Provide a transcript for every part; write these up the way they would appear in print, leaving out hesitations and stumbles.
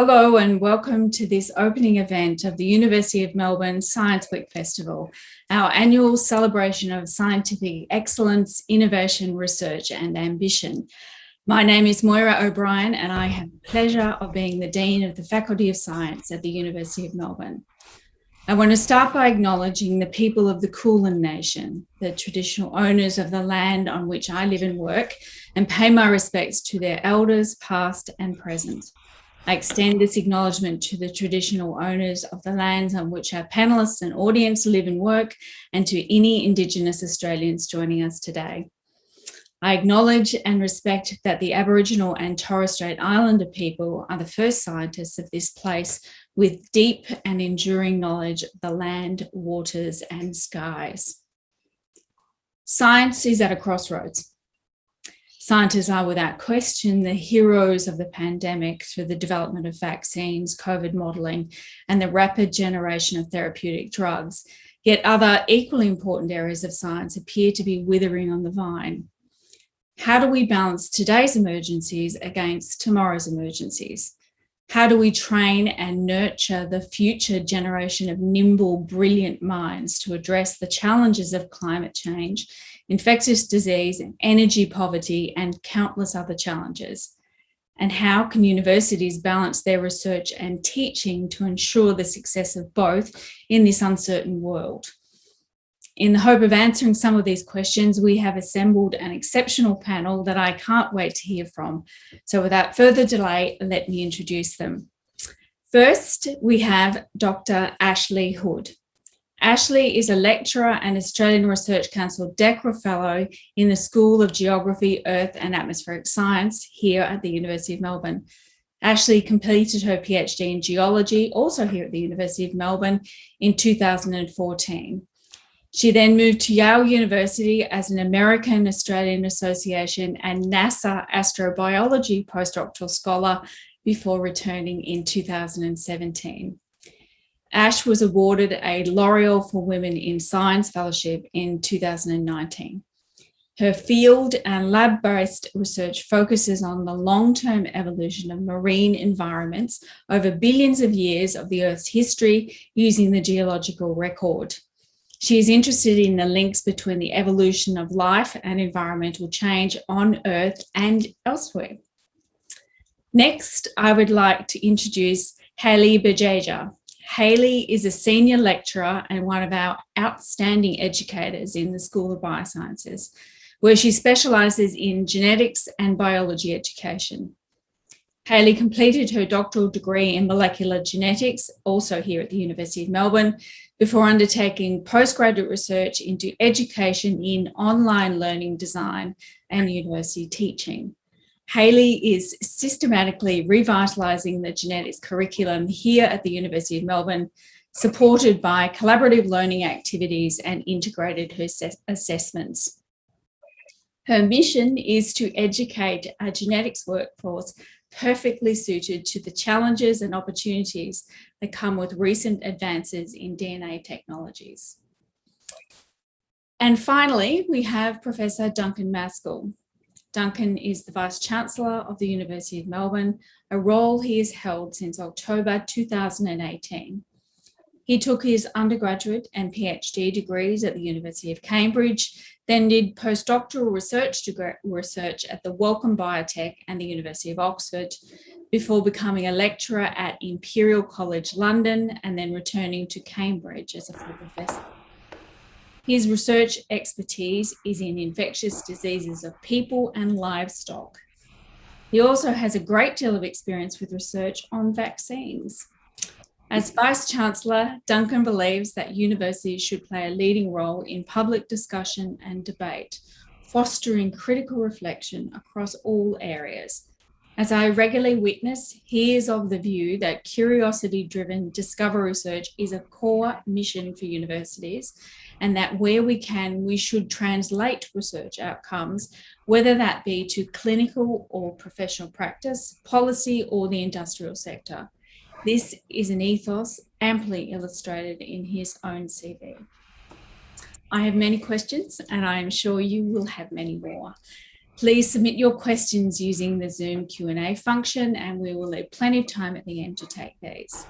Hello and welcome to this opening event of the University of Melbourne Science Week Festival, our annual celebration of scientific excellence, innovation, research and ambition. My name is Moira O'Brien and I have the pleasure of being the Dean of the Faculty of Science at the University of Melbourne. I want to start by acknowledging the people of the Kulin Nation, the traditional owners of the land on which I live and work, and pay my respects to their elders, past and present. I extend this acknowledgement to the traditional owners of the lands on which our panellists and audience live and work, and to any Indigenous Australians joining us today. I acknowledge and respect that the Aboriginal and Torres Strait Islander people are the first scientists of this place with deep and enduring knowledge of the land, waters, and skies. Science is at a crossroads. Scientists are without question the heroes of the pandemic through the development of vaccines, COVID modelling, and the rapid generation of therapeutic drugs. Yet other equally important areas of science appear to be withering on the vine. How do we balance today's emergencies against tomorrow's emergencies? How do we train and nurture the future generation of nimble, brilliant minds to address the challenges of climate change, infectious disease, energy poverty, and countless other challenges? And how can universities balance their research and teaching to ensure the success of both in this uncertain world? In the hope of answering some of these questions, we have assembled an exceptional panel that I can't wait to hear from. So without further delay, let me introduce them. First, we have Dr. Ashley Hood. Ashley is a lecturer and Australian Research Council DECRA Fellow in the School of Geography, Earth and Atmospheric Science here at the University of Melbourne. Ashley completed her PhD in geology, also here at the University of Melbourne, in 2014. She then moved to Yale University as an American Australian Association and NASA astrobiology postdoctoral scholar before returning in 2017. Ash was awarded a L'Oreal for Women in Science Fellowship in 2019. Her field and lab-based research focuses on the long-term evolution of marine environments over billions of years of the Earth's history using the geological record. She is interested in the links between the evolution of life and environmental change on Earth and elsewhere. Next, I would like to introduce Hayley Bergeja. Hayley is a senior lecturer and one of our outstanding educators in the School of Biosciences, where she specialises in genetics and biology education. Hayley completed her doctoral degree in molecular genetics, also here at the University of Melbourne, before undertaking postgraduate research into education in online learning design and university teaching. Hayley is systematically revitalising the genetics curriculum here at the University of Melbourne, supported by collaborative learning activities and integrated her assessments. Her mission is to educate a genetics workforce perfectly suited to the challenges and opportunities that come with recent advances in DNA technologies. And finally, we have Professor Duncan Maskel. Duncan is the Vice-Chancellor of the University of Melbourne, a role he has held since October 2018. He took his undergraduate and PhD degrees at the University of Cambridge, then did postdoctoral research at the Wellcome Biotech and the University of Oxford, before becoming a lecturer at Imperial College London and then returning to Cambridge as a full professor. His research expertise is in infectious diseases of people and livestock. He also has a great deal of experience with research on vaccines. As Vice-Chancellor, Duncan believes that universities should play a leading role in public discussion and debate, fostering critical reflection across all areas. As I regularly witness, he is of the view that curiosity-driven discovery research is a core mission for universities, and that where we can, we should translate research outcomes, whether that be to clinical or professional practice, policy, or the industrial sector. This is an ethos amply illustrated in his own CV. I have many questions and I am sure you will have many more. Please submit your questions using the Zoom Q&A function, and we will leave plenty of time at the end to take these.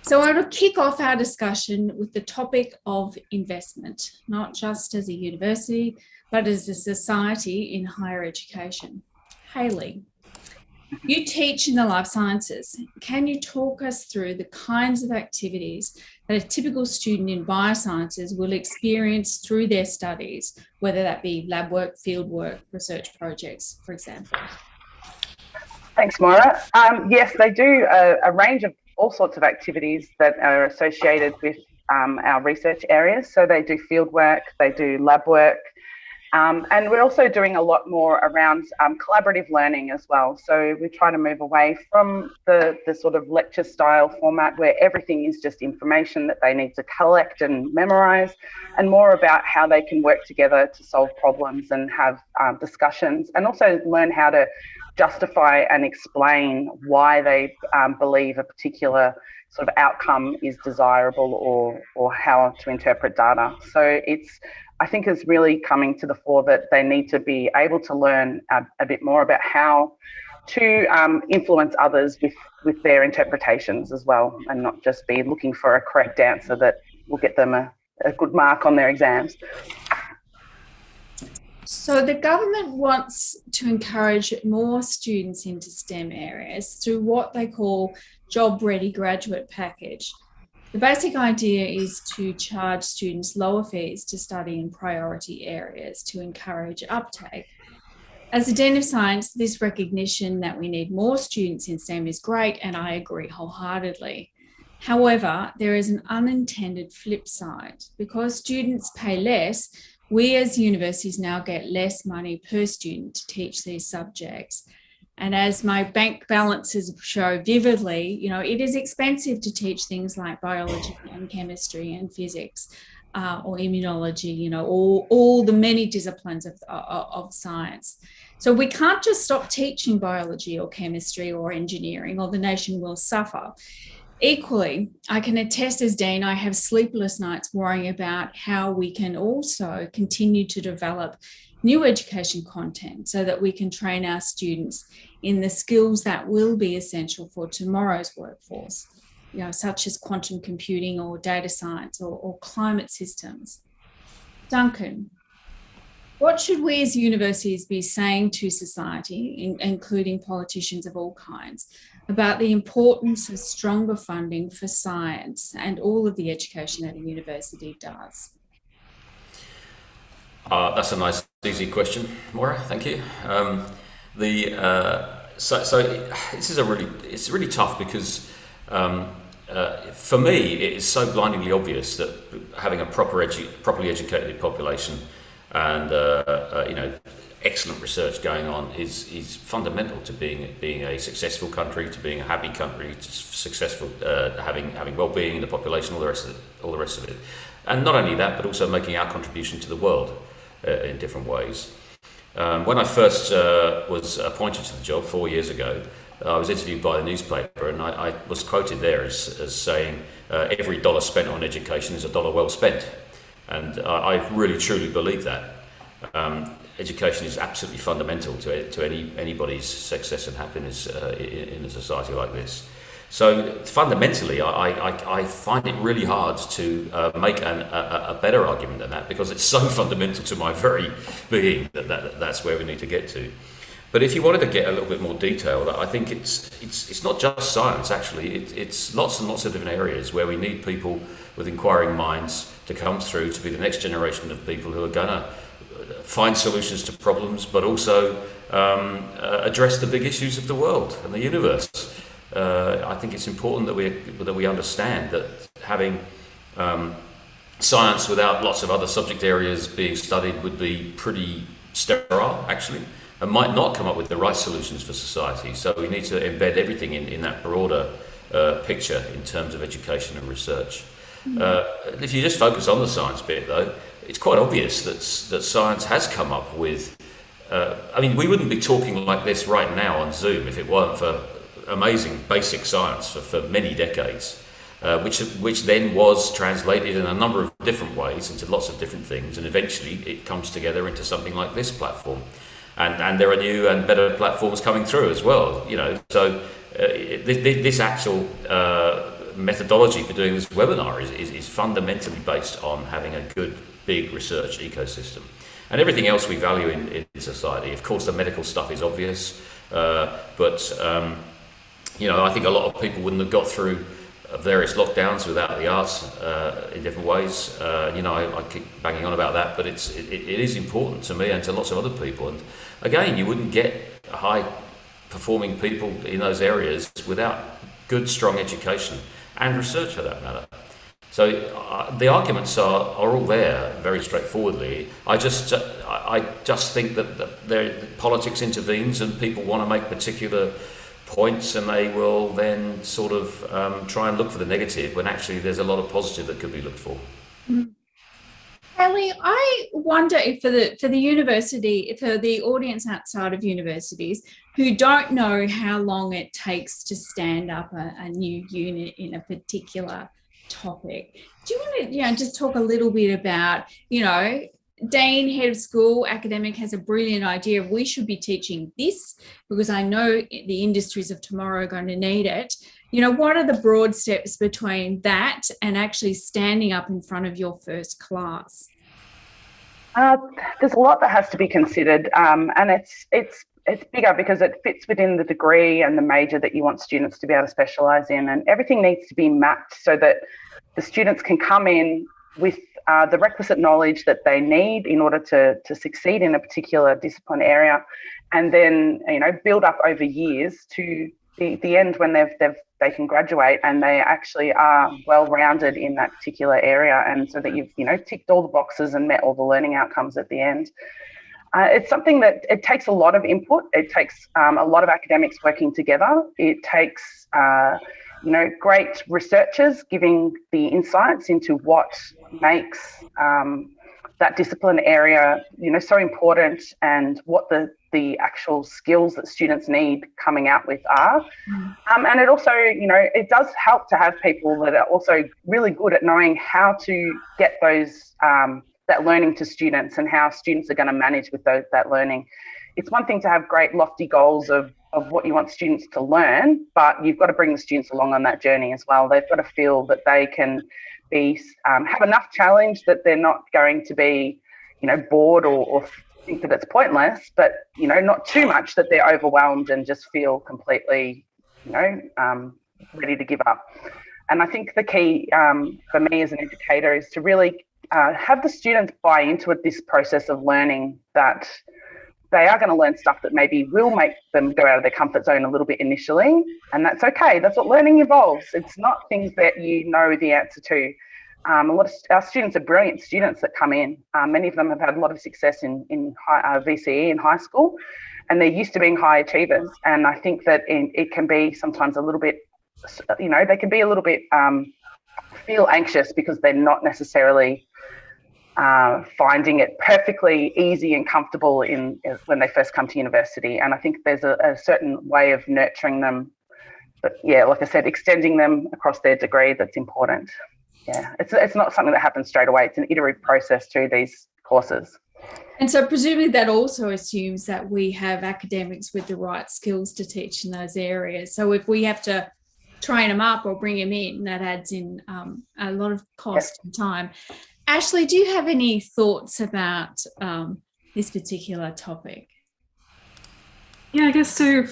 So I will kick off our discussion with the topic of investment, not just as a university, but as a society in higher education. Hayley, you teach in the life sciences. Can you talk us through the kinds of activities that a typical student in biosciences will experience through their studies, whether that be lab work, field work, research projects, for example? Thanks, Maura. Yes, they do a range of all sorts of activities that are associated with our research areas. So they do field work, they do lab work, and we're also doing a lot more around collaborative learning as well. So we try to move away from the sort of lecture style format where everything is just information that they need to collect and memorize, and more about how they can work together to solve problems and have discussions, and also learn how to justify and explain why they believe a particular sort of outcome is desirable, or how to interpret data. So I think it's really coming to the fore that they need to be able to learn a bit more about how to influence others with their interpretations as well, and not just be looking for a correct answer that will get them a good mark on their exams. So the government wants to encourage more students into STEM areas through what they call Job Ready Graduate Package. The basic idea is to charge students lower fees to study in priority areas to encourage uptake. As a Dean of Science, this recognition that we need more students in STEM is great, and I agree wholeheartedly. However, there is an unintended flip side. Because students pay less, we as universities now get less money per student to teach these subjects. And as my bank balances show vividly, it is expensive to teach things like biology and chemistry and physics, or immunology, all the many disciplines of science. So we can't just stop teaching biology or chemistry or engineering, or the nation will suffer. Equally, I can attest as Dean, I have sleepless nights worrying about how we can also continue to develop new education content so that we can train our students in the skills that will be essential for tomorrow's workforce, such as quantum computing or data science or climate systems. Duncan, what should we as universities be saying to society, including politicians of all kinds, about the importance of stronger funding for science and all of the education that a university does? That's a nice, easy question, Maura. Thank you. So this is it's really tough because for me it is so blindingly obvious that having a properly educated population and excellent research going on is fundamental to being a successful country, to being a happy country, to successful having well-being in the population, all the rest of it, and not only that, but also making our contribution to the world in different ways. When I first was appointed to the job 4 years ago, I was interviewed by the newspaper, and I was quoted there as saying every dollar spent on education is a dollar well spent, and I really truly believe that. Education is absolutely fundamental to anybody's success and happiness in a society like this. So fundamentally, I find it really hard to make a better argument than that, because it's so fundamental to my very being that's where we need to get to. But if you wanted to get a little bit more detailed, I think it's not just science. Actually, it's lots and lots of different areas where we need people with inquiring minds to come through to be the next generation of people who are going to find solutions to problems, but also address the big issues of the world and the universe. I think it's important that we understand that having science without lots of other subject areas being studied would be pretty sterile, actually, and might not come up with the right solutions for society. So we need to embed everything in that broader picture in terms of education and research. If you just focus on the science bit, though, it's quite obvious that science has come up with. We wouldn't be talking like this right now on Zoom if it weren't for amazing basic science for many decades, which then was translated in a number of different ways into lots of different things, and eventually it comes together into something like this platform. And there are new and better platforms coming through as well, you know. So this actual methodology for doing this webinar is fundamentally based on having a good, big research ecosystem. And everything else we value in society. Of course, the medical stuff is obvious, but you know, I think a lot of people wouldn't have got through various lockdowns without the arts in different ways. You know, I keep banging on about that, but it is important to me and to lots of other people. And again, you wouldn't get high-performing people in those areas without good, strong education and research, for that matter. So the arguments are all there very straightforwardly. I just think that politics intervenes and people want to make particular points, and they will then sort of try and look for the negative when actually there's a lot of positive that could be looked for. Haley, I wonder if for the university, for the audience outside of universities who don't know how long it takes to stand up a new unit in a particular topic, do you want to just talk a little bit about, Dean, head of school, academic, has a brilliant idea. We should be teaching this because I know the industries of tomorrow are going to need it. What are the broad steps between that and actually standing up in front of your first class? There's a lot that has to be considered, and it's bigger because it fits within the degree and the major that you want students to be able to specialise in, and everything needs to be mapped so that the students can come in with the requisite knowledge that they need in order to succeed in a particular discipline area, and then build up over years to the end when they can graduate and they actually are well-rounded in that particular area, and so that you've ticked all the boxes and met all the learning outcomes at the end. It's something that it takes a lot of input. It takes a lot of academics working together. It takes great researchers giving the insights into what makes that discipline area, so important, and what the actual skills that students need coming out with are. And it also, it does help to have people that are also really good at knowing how to get those that learning to students and how students are going to manage with that learning. It's one thing to have great lofty goals of what you want students to learn, but you've got to bring the students along on that journey as well. They've got to feel that they can be have enough challenge that they're not going to be, bored or think that it's pointless, but not too much that they're overwhelmed and just feel completely, ready to give up. And I think the key for me as an educator is to really have the students buy into this process of learning, that they are going to learn stuff that maybe will make them go out of their comfort zone a little bit initially, and that's okay. That's what learning involves. It's not things that you know the answer to. A lot of our students are brilliant students that come in. Many of them have had a lot of success in VCE in high school, and they're used to being high achievers. And I think that it can be sometimes a little bit, they can be a little bit feel anxious because they're not necessarily finding it perfectly easy and comfortable when they first come to university. And I think there's a certain way of nurturing them, but yeah, like I said, extending them across their degree that's important. Yeah, it's not something that happens straight away. It's an iterative process through these courses. And so presumably that also assumes that we have academics with the right skills to teach in those areas. So if we have to train them up or bring them in, that adds in a lot of cost and time. Ashley, do you have any thoughts about this particular topic? Yeah, I guess so.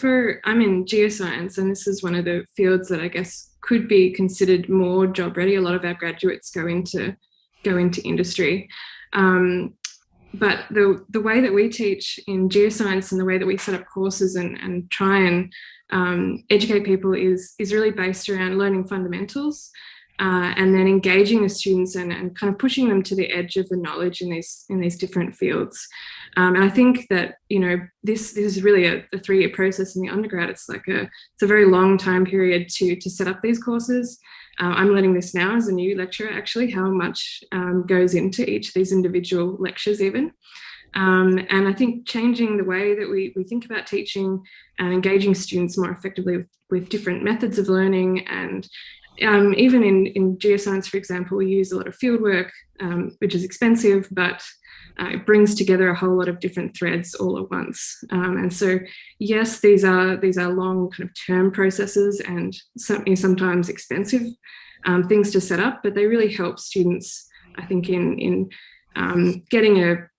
I'm in geoscience, and this is one of the fields that I guess could be considered more job ready. A lot of our graduates go into industry. But the way that we teach in geoscience and the way that we set up courses and try and educate people is really based around learning fundamentals. And then engaging the students and kind of pushing them to the edge of the knowledge in these different fields. And I think that, this is really a 3-year process in the undergrad. It's a very long time period to set up these courses. I'm learning this now as a new lecturer, actually, how much goes into each of these individual lectures even. And I think changing the way that we think about teaching and engaging students more effectively with different methods of learning and even in geoscience, for example, we use a lot of field work, which is expensive, but it brings together a whole lot of different threads all at once. And so, yes, these are long kind of term processes and sometimes expensive things to set up, but they really help students, I think, in getting an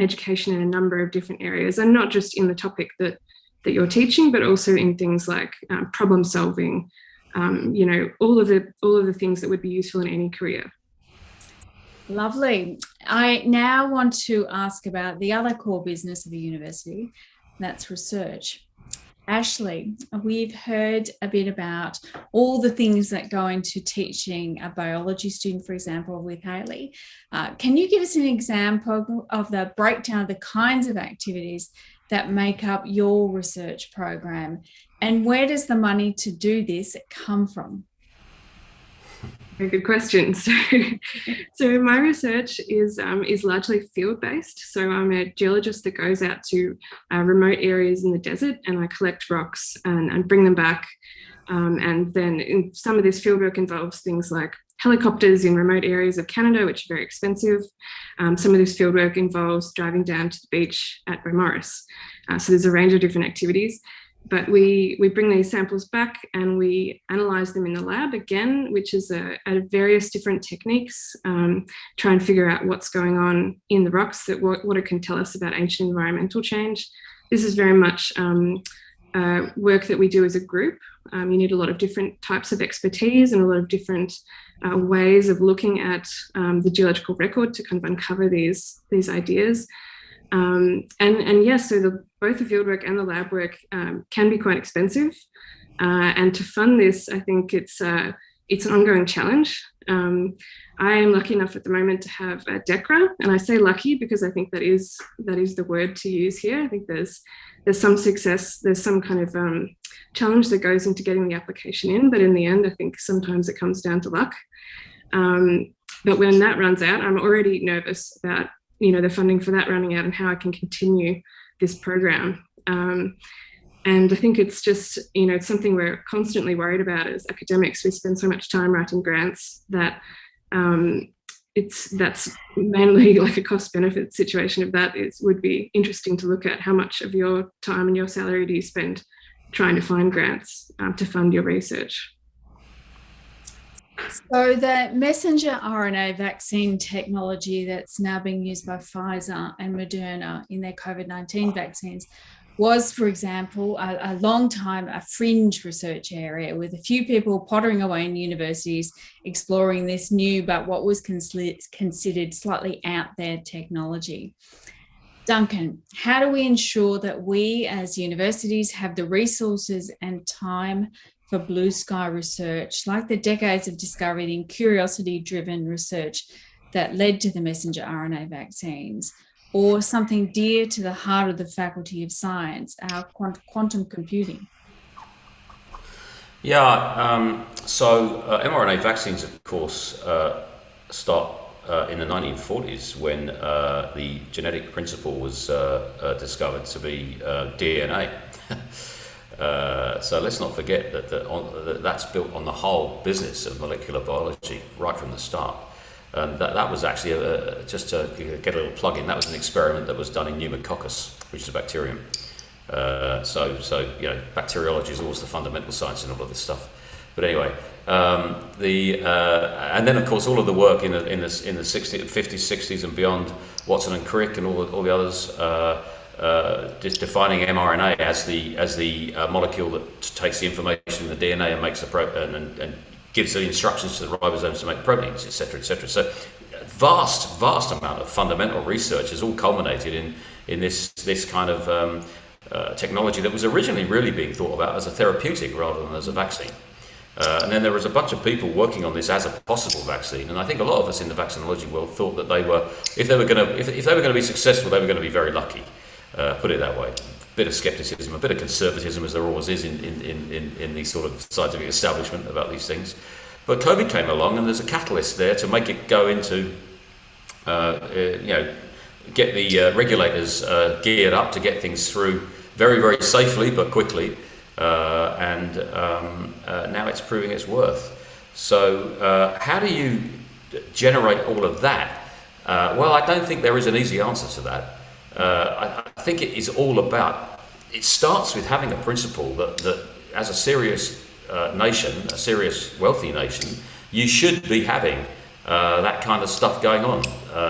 education in a number of different areas, and not just in the topic that you're teaching, but also in things like problem solving, all of the things that would be useful in any career. Lovely. I now want to ask about the other core business of the university, that's research. Ashley, we've heard a bit about all the things that go into teaching a biology student, for example, with Hayley. Can you give us an example of the breakdown of the kinds of activities that make up your research program? And where does the money to do this come from? Very good question. So my research is largely field-based. So I'm a geologist that goes out to remote areas in the desert, and I collect rocks and bring them back. And then some of this fieldwork involves things like helicopters in remote areas of Canada, which are very expensive. Some of this fieldwork involves driving down to the beach at Beaumaris. So there's a range of different activities. But we bring these samples back and we analyze them in the lab again, which is at various different techniques, try and figure out what's going on in the rocks, what it can tell us about ancient environmental change. This is very much work that we do as a group. You need a lot of different types of expertise and a lot of different ways of looking at the geological record to kind of uncover these ideas. And yes, so both the fieldwork and the lab work can be quite expensive. And to fund this, I think it's an ongoing challenge. I am lucky enough at the moment to have a DECRA, and I say lucky because I think that is the word to use here. I think there's some success, there's some kind of challenge that goes into getting the application in, but in the end, I think sometimes it comes down to luck. But when that runs out, I'm already nervous about the funding for that running out and how I can continue this program. And I think it's just, it's something we're constantly worried about as academics. We spend so much time writing grants that that's mainly like a cost-benefit situation of that. Would be interesting to look at how much of your time and your salary do you spend trying to find grants to fund your research. So the messenger RNA vaccine technology that's now being used by Pfizer and Moderna in their COVID-19 vaccines was, for example, a long time a fringe research area with a few people pottering away in universities exploring this new but what was considered slightly out there technology. Duncan, how do we ensure that we as universities have the resources and time for blue sky research, like the decades of discovery and curiosity-driven research that led to the messenger RNA vaccines, or something dear to the heart of the Faculty of Science, our quantum computing? Yeah, so mRNA vaccines, of course, start in the 1940s when the genetic principle was discovered to be DNA. So let's not forget that that's built on the whole business of molecular biology right from the start. That was actually, just to get a little plug in, that was an experiment that was done in pneumococcus, which is a bacterium. So bacteriology is always the fundamental science in all of this stuff. But anyway, and then of course all of the work in the 60s, 50s, 60s and beyond, Watson and Crick and all the others, just defining mRNA as the molecule that takes the information in the DNA and makes and gives the instructions to the ribosomes to make proteins, etc., etc. So vast amount of fundamental research has all culminated in this kind of technology that was originally really being thought about as a therapeutic rather than as a vaccine. And then there was a bunch of people working on this as a possible vaccine, and I think a lot of us in the vaccinology world thought that if they were going to be successful, they were going to be very lucky. Put it that way. A bit of skepticism, a bit of conservatism, as there always is in these sort of scientific establishment about these things. But COVID came along, and there's a catalyst there to make it go into, get the regulators geared up to get things through very, very safely but quickly. And now it's proving its worth. So how do you generate all of that? Well, I don't think there is an easy answer to that. I think it is all about, it starts with having a principle that as a serious nation, a serious wealthy nation, you should be having that kind of stuff going on.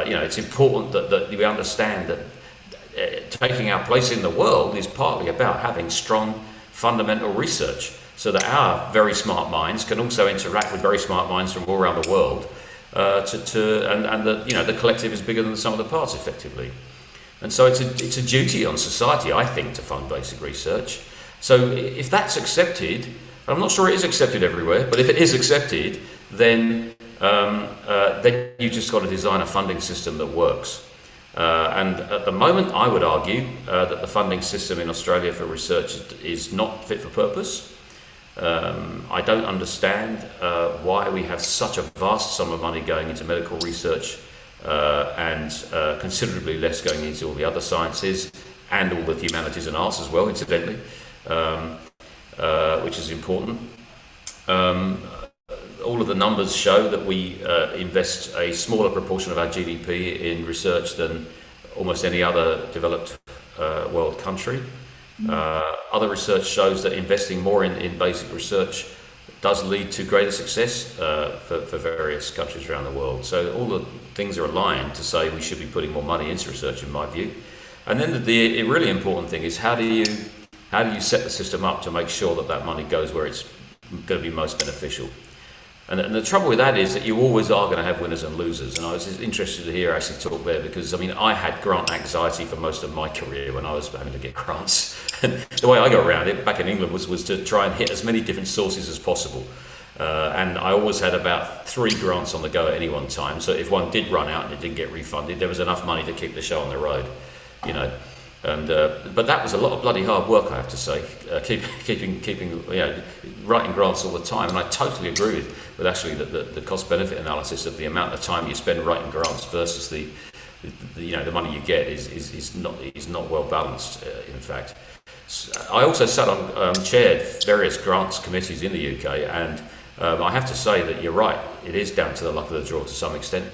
It's important that we understand that taking our place in the world is partly about having strong fundamental research, so that our very smart minds can also interact with very smart minds from all around the world, and the collective is bigger than the sum of the parts, effectively. And so it's a duty on society, I think, to fund basic research. So if that's accepted, I'm not sure it is accepted everywhere, but if it is accepted, then you just got to design a funding system that works. And at the moment, I would argue that the funding system in Australia for research is not fit for purpose. I don't understand why we have such a vast sum of money going into medical research and considerably less going into all the other sciences and all the humanities and arts as well, incidentally, which is important. All of the numbers show that we invest a smaller proportion of our GDP in research than almost any other developed world country. Other research shows that investing more in basic research does lead to greater success for various countries around the world. So all the things are aligned to say we should be putting more money into research, in my view. And then the really important thing is how do you set the system up to make sure that money goes where it's going to be most beneficial. And the trouble with that is that you always are going to have winners and losers. And I was interested to hear Ashley talk there because, I had grant anxiety for most of my career when I was having to get grants. And the way I got around it back in England was to try and hit as many different sources as possible. And I always had about 3 grants on the go at any one time. So if one did run out and it didn't get refunded, there was enough money to keep the show on the road, And but that was a lot of bloody hard work, I have to say, keeping writing grants all the time. And I totally agree with actually the cost-benefit analysis of the amount of time you spend writing grants versus the money you get is not well balanced. In fact, I also sat on chaired various grants committees in the UK, and I have to say that you're right. It is down to the luck of the draw to some extent.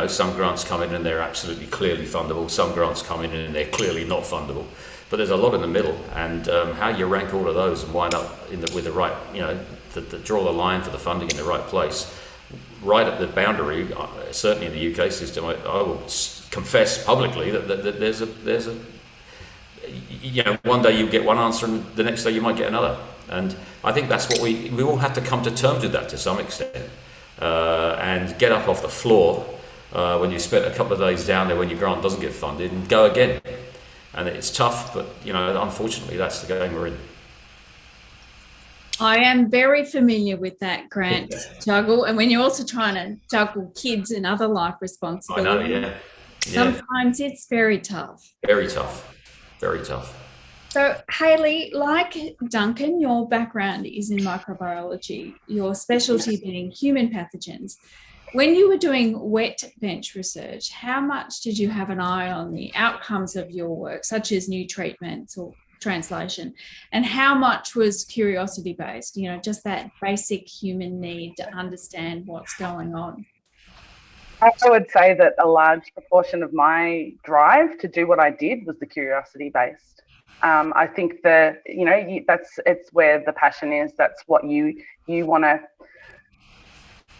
Some grants come in and they're absolutely clearly fundable. Some grants come in and they're clearly not fundable. But there's a lot in the middle, and how you rank all of those and wind up with the right, draw the line for the funding in the right place, right at the boundary. Certainly in the UK system, I will confess publicly that there's a one day you get one answer and the next day you might get another. And I think that's what we all have to come to terms with that to some extent. And get up off the floor when you spent a couple of days down there when your grant doesn't get funded and go again. And it's tough, but unfortunately that's the game we're in. I am very familiar with that grant juggle, and when you're also trying to juggle kids and other life responsibilities, I know, yeah. Sometimes it's very tough. Very tough. Very tough. So, Hayley, like Duncan, your background is in microbiology, your specialty being human pathogens. When you were doing wet bench research, how much did you have an eye on the outcomes of your work, such as new treatments or translation? And how much was curiosity-based, just that basic human need to understand what's going on? I would say that a large proportion of my drive to do what I did was the curiosity-based. I think that it's where the passion is. That's what you want to.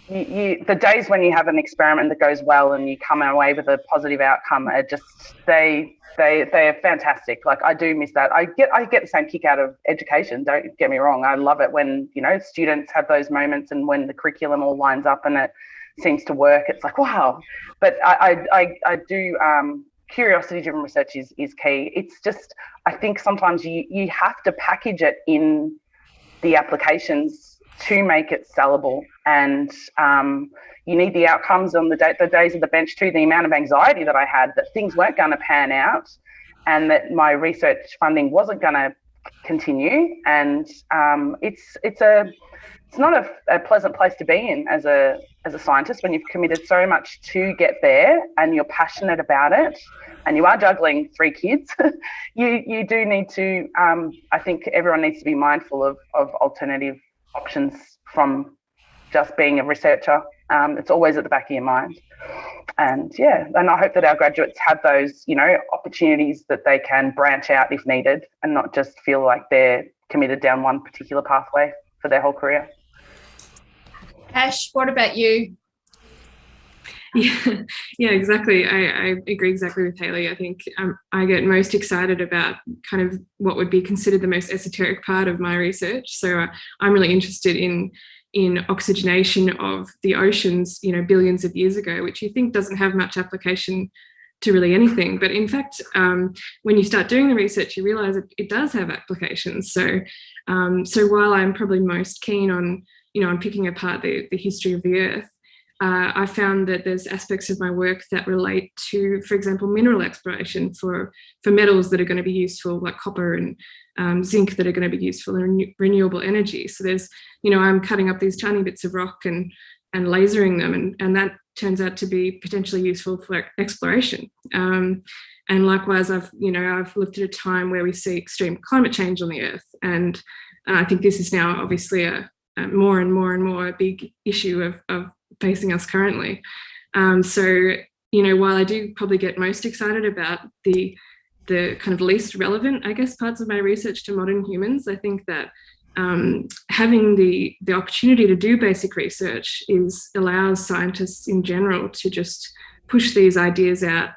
The days when you have an experiment that goes well and you come away with a positive outcome are just they're fantastic. Like, I do miss that. I get the same kick out of education. Don't get me wrong. I love it when students have those moments and when the curriculum all lines up and it seems to work. It's like, wow. But I do. Curiosity-driven research is key. It's just, I think sometimes you have to package it in the applications to make it sellable, and you need the outcomes on the days of the bench too. The amount of anxiety that I had that things weren't going to pan out, and that my research funding wasn't going to continue, and it's not a pleasant place to be in as a scientist when you've committed so much to get there and you're passionate about it and you are juggling 3 kids. you do need to, I think everyone needs to be mindful of alternative options from just being a researcher. It's always at the back of your mind. And I hope that our graduates have those, opportunities that they can branch out if needed and not just feel like they're committed down one particular pathway for their whole career. Ash, what about you? Yeah, exactly. I agree exactly with Hayley. I think I get most excited about kind of what would be considered the most esoteric part of my research. So I'm really interested in oxygenation of the oceans, billions of years ago, which you think doesn't have much application to really anything. But in fact, when you start doing the research, you realize it does have applications. So while I'm probably most keen on, on picking apart the history of the Earth, I found that there's aspects of my work that relate to, for example, mineral exploration for metals that are going to be useful, like copper and zinc, that are going to be useful in renewable energy. So there's, I'm cutting up these tiny bits of rock and lasering them, and that turns out to be potentially useful for exploration. And likewise, I've looked at a time where we see extreme climate change on the Earth, and I think this is now obviously a more and more a big issue of facing us currently. So while I do probably get most excited about the kind of least relevant, I guess, parts of my research to modern humans, I think that having the opportunity to do basic research allows scientists in general to just push these ideas out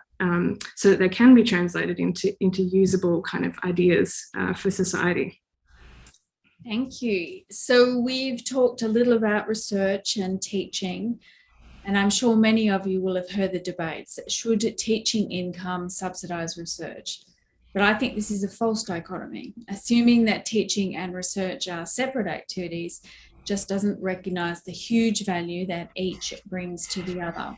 so that they can be translated into usable kind of ideas for society. Thank you. So we've talked a little about research and teaching, and I'm sure many of you will have heard the debates. Should teaching income subsidise research? But I think this is a false dichotomy. Assuming that teaching and research are separate activities just doesn't recognise the huge value that each brings to the other.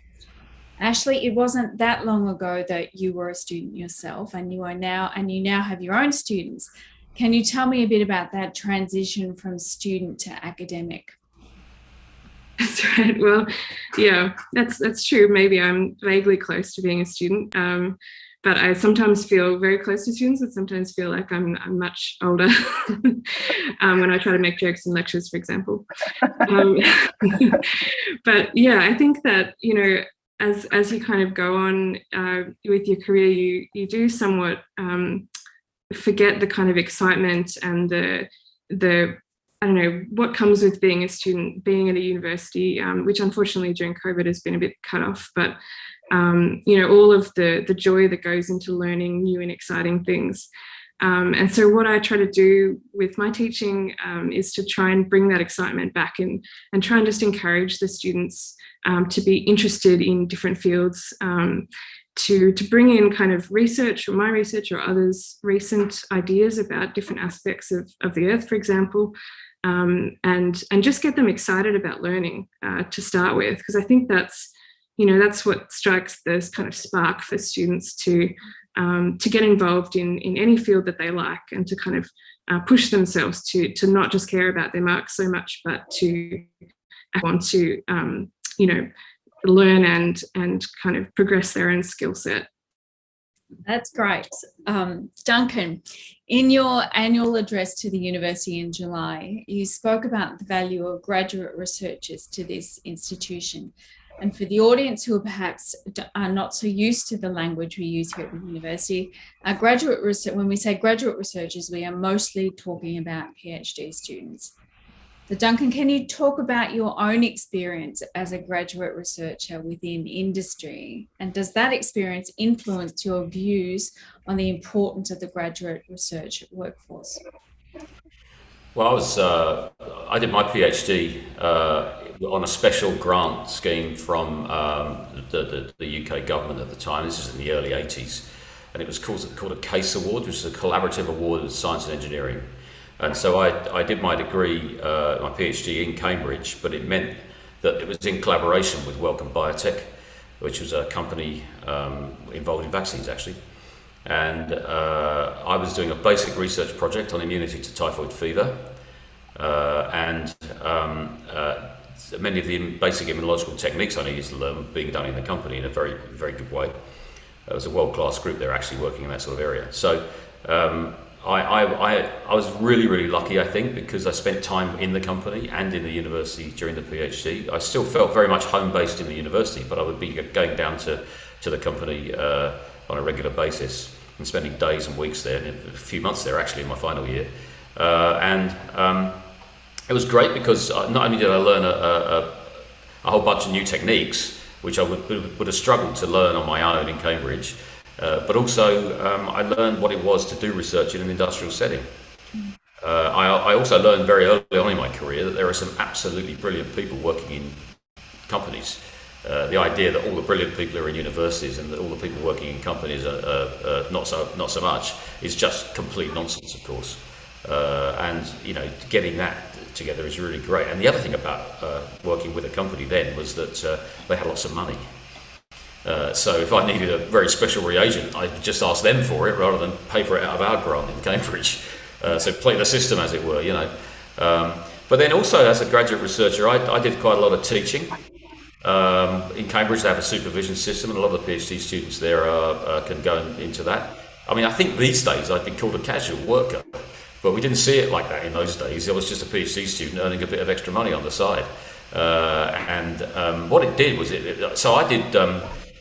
Ashley, it wasn't that long ago that you were a student yourself, and you now have your own students. Can you tell me a bit about that transition from student to academic? That's right. Well, yeah, that's true. Maybe I'm vaguely close to being a student, but I sometimes feel very close to students and sometimes feel like I'm much older when I try to make jokes in lectures, for example. But yeah, I think that, as you kind of go on with your career, you do somewhat forget the kind of excitement and the I don't know what comes with being a student, being at a university, which unfortunately during COVID has been a bit cut off. But all of the joy that goes into learning new and exciting things. And so what I try to do with my teaching is to try and bring that excitement back and try and just encourage the students to be interested in different fields. To bring in kind of research, or my research, or others' recent ideas about different aspects of the Earth, for example, and just get them excited about learning to start with, because I think that's what strikes this kind of spark for students to get involved in any field that they like, and to kind of push themselves to not just care about their marks so much, but to want to learn and kind of progress their own skill set. That's great. Duncan, in your annual address to the university in July, you spoke about the value of graduate researchers to this institution. And for the audience who are perhaps are not so used to the language we use here at the university, graduate research, when we say graduate researchers, we are mostly talking about PhD students. So Duncan, can you talk about your own experience as a graduate researcher within industry? And does that experience influence your views on the importance of the graduate research workforce? Well, I did my PhD on a special grant scheme from the UK government at the time. This was in the early 80s. And it was called a CASE Award, which is a collaborative award of science and engineering. And so I did my degree, my PhD in Cambridge, but it meant that it was in collaboration with Wellcome Biotech, which was a company involved in vaccines, actually. And I was doing a basic research project on immunity to typhoid fever, and many of the basic immunological techniques I needed to learn being done in the company in a very, very good way. It was a world-class group there actually working in that sort of area. So I was really lucky, I think, because I spent time in the company and in the university during the PhD. I still felt very much home-based in the university, but I would be going down to the company on a regular basis and spending days and weeks there, and a few months there actually in my final year. And it was great because not only did I learn a whole bunch of new techniques, which I would have struggled to learn on my own in Cambridge, but also I learned what it was to do research in an industrial setting. I also learned very early on in my career that there are some absolutely brilliant people working in companies. The idea that all the brilliant people are in universities and that all the people working in companies are not so much is just complete nonsense, of course. And getting that together is really great. And the other thing about working with a company then was that they had lots of money. So if I needed a very special reagent, I'd just ask them for it rather than pay for it out of our grant in Cambridge. So play the system, as it were, But then also as a graduate researcher, I did quite a lot of teaching. In Cambridge, they have a supervision system, and a lot of the PhD students there can go into that. I mean, I think these days I'd be called a casual worker, but we didn't see it like that in those days. I was just a PhD student earning a bit of extra money on the side. And what it did was, so I did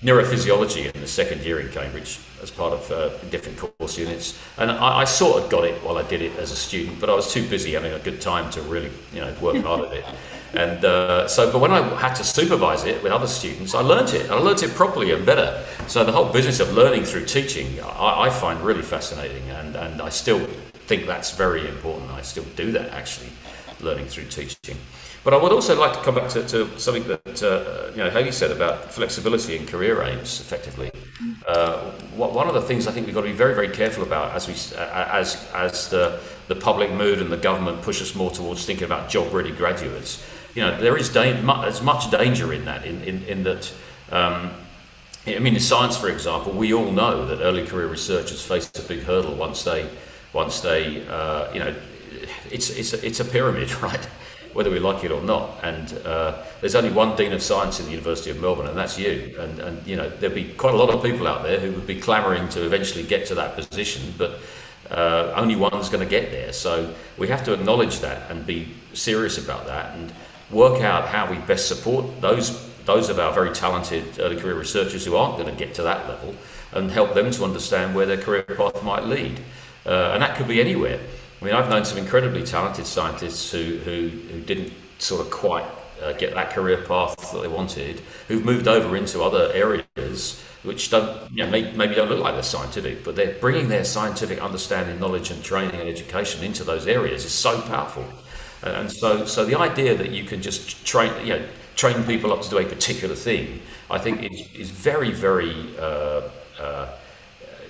neurophysiology in the second year in Cambridge as part of different course units, and I sort of got it while I did it as a student, but I was too busy having a good time to really work hard at it. And but when I had to supervise it with other students, I learnt it, and I learnt it properly and better. So the whole business of learning through teaching I find really fascinating, and I still think that's very important. I still do that, actually, learning through teaching. But I would also like to come back to something that Haley said about flexibility and career aims, effectively. One of the things I think we've got to be very, very careful about as the public mood and the government push us more towards thinking about job-ready graduates. There is there's much danger in that. In that, in science, for example, we all know that early career researchers face a big hurdle once they it's a pyramid, right? Whether we like it or not. And there's only one Dean of Science in the University of Melbourne, and that's you. And there'll be quite a lot of people out there who would be clamouring to eventually get to that position, but only one's going to get there. So we have to acknowledge that and be serious about that and work out how we best support those of our very talented early career researchers who aren't going to get to that level, and help them to understand where their career path might lead. And that could be anywhere. I mean, I've known some incredibly talented scientists who didn't sort of quite get that career path that they wanted, who've moved over into other areas which don't, maybe don't look like they're scientific, but they're bringing their scientific understanding, knowledge and training and education into those areas is so powerful. And so the idea that you can just train people up to do a particular thing, I think is very, very